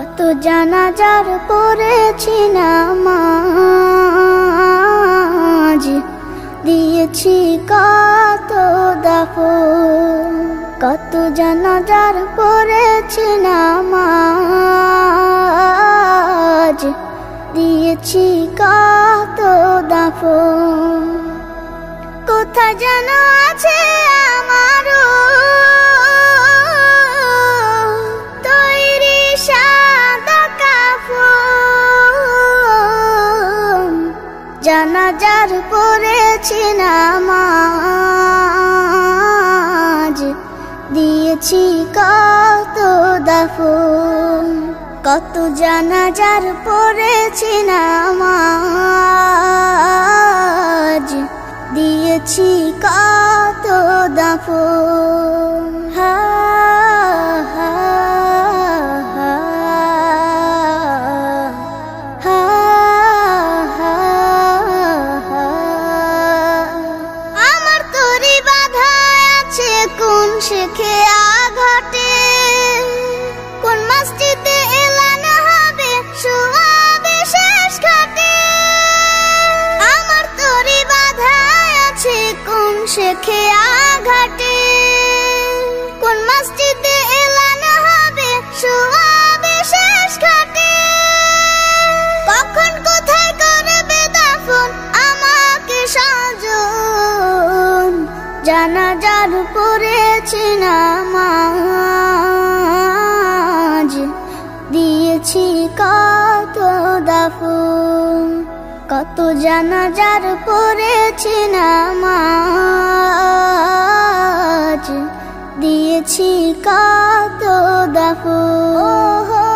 কত জানাজার পড়েছি নামাজ, দিয়েছি কত দাফন। কত জানাজার পড়েছি নামাজ, দিয়েছি কত দাফন। কোথায় যেন আছে আমারও তৈরি সাদা কাফন। জানাজার পড়েছি নামাজ, দিয়েছি কত দাফন। কত জানাজার পড়েছি নামাজ, দিয়েছি কত দাফন। হা হা হা হা হা হা। আমার তরি বাধা আছে কোন শেখে আঘাটে, কোন মসজিদে এলান হবে শোয়াবে শেষ ঘাটে। আমার তরি বাধা আছে কোন শেখে আঘাটে, কোন মসজিদে এলান হবে শোয়াবে শেষ ঘাটে। কখন কোথায় করবে দাফন আমাকে সাজন। জানাজার পড়েছি নামাজ, দিয়েছি কত দাফন। কত জানাজার পড়েছি নামাজ, দিয়েছি কত দাফন।